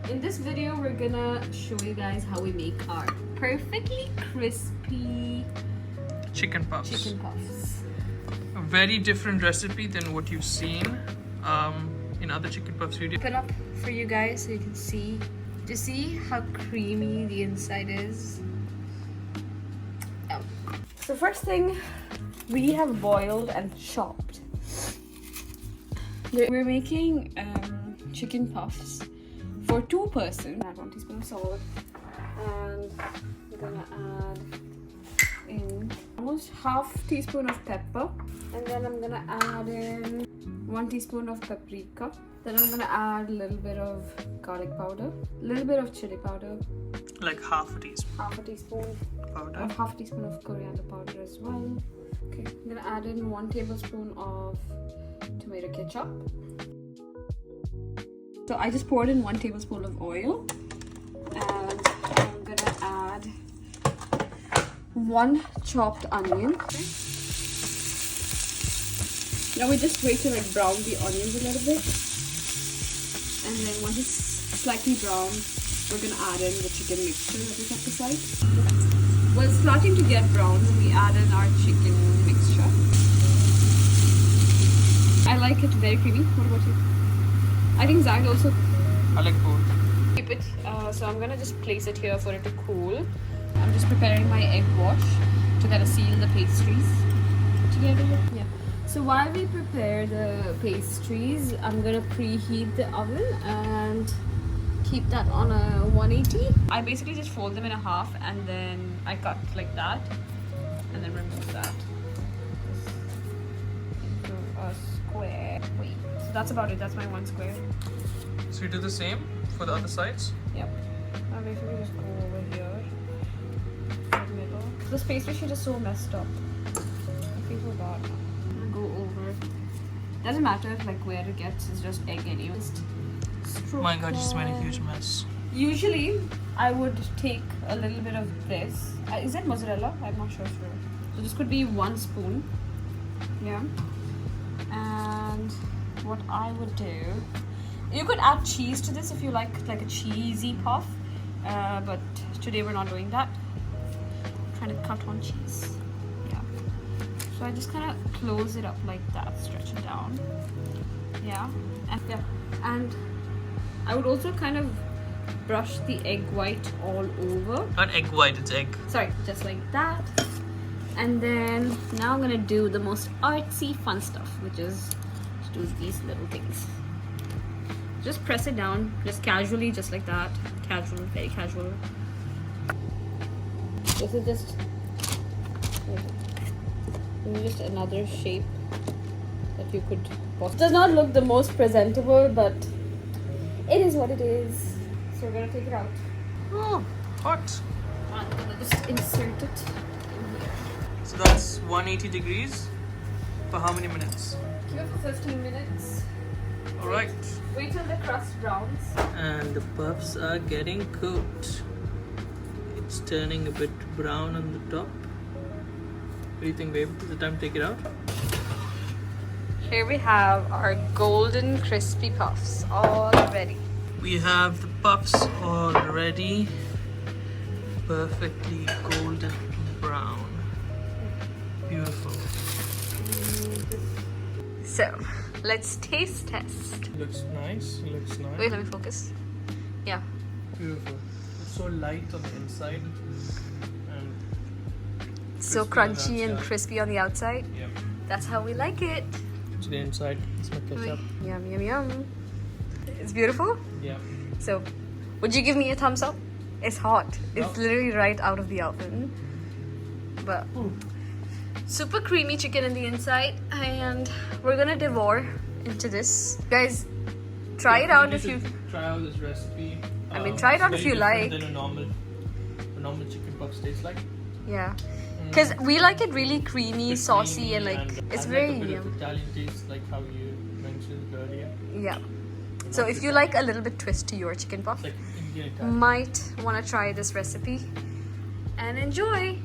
In this video, we're gonna show you guys how we make our perfectly crispy chicken puffs. A very different recipe than what you've seen in other chicken puffs videos. Open up for you guys so you can see. To see how creamy the inside is. So first thing, we have boiled and chopped. We're making chicken puffs for 2 persons. Add 1 teaspoon of salt, and we're gonna add in almost half teaspoon of pepper, and then I'm gonna add in 1 teaspoon of paprika. Then I'm gonna add a little bit of garlic powder, a little bit of chili powder, Like half a teaspoon. half a teaspoon Powder. half a teaspoon of coriander powder as well. Okay, I'm gonna add in 1 tablespoon of tomato ketchup. So I just poured in 1 tablespoon of oil, and I'm gonna add 1 chopped onion. Okay. Now we just wait to like brown the onions a little bit, and then once it's slightly brown, we're gonna add in the chicken mixture that we kept aside. Well, it's starting to get brown when we add in our chicken mixture. I like it very creamy. What about you? I think Zach also. I like both. Keep it. So I'm gonna just place it here for it to cool. I'm just preparing my egg wash to kind of seal the pastries together. Yeah. So while we prepare the pastries, I'm gonna preheat the oven and keep that on a 180. I basically just fold them in a half and then I cut like that and then remove that into a square. Wait, so that's about it. That's my 1 square. So you do the same for the other sides? Yep. I'll basically just go over here in the middle. This pastry sheet is so messed up. I feel so bad now. I'm gonna go over. Doesn't matter if like where it gets, it's just egg anyway. Oh my god, you just made a huge mess. Usually, I would take a little bit of this. Is it mozzarella? I'm not sure. So this could be 1 spoon. Yeah. And what I would do, you could add cheese to this if you like a cheesy puff. But today we're not doing that. I'm trying to cut on cheese. Yeah. So I just kind of close it up like that, stretch it down. Yeah. And I would also kind of brush the egg white all over. Not egg white, it's egg. Sorry, just like that. And then now I'm gonna do the most artsy fun stuff, which is to do these little things. Just press it down, just casually, just like that. Casual, very casual. This is just another shape that you could. It does not look the most presentable, but it is what it is. So we're gonna take it out. Oh, hot. I'm gonna just insert it in here. So that's 180 degrees for how many minutes? Give it for 15 minutes. Alright. Wait till the crust browns. And the puffs are getting cooked. It's turning a bit brown on the top. What do you think, babe? Is it time to take it out? Here we have our golden crispy puffs all ready. We have the puffs all ready. Perfectly golden brown. Beautiful. So, let's taste test. Looks nice. Looks nice. Wait, let me focus. Yeah. Beautiful. It's so light on the inside. And So crispy on the crunchy and outside. crispy on the outside. Yep. That's how we like it. To the inside, it's my ketchup. Yum, yum, yum. It's beautiful. Yeah. So, would you give me a thumbs up? It's hot. It's No. literally right out of the oven. But Ooh. super creamy chicken in the inside, and we're gonna devour into this. Guys, try it out if you. Try out this recipe. I mean, try it it's out if very you different like. Than a normal chicken puffs taste like. Yeah, because we like it really creamy, Bit saucy, creamy and like it's has very like a bit yum. of Italian taste, like how you mentioned earlier. Yeah. So if you like a little bit twist to your chicken puff, It's like Indian Italian. might want to try this recipe and enjoy.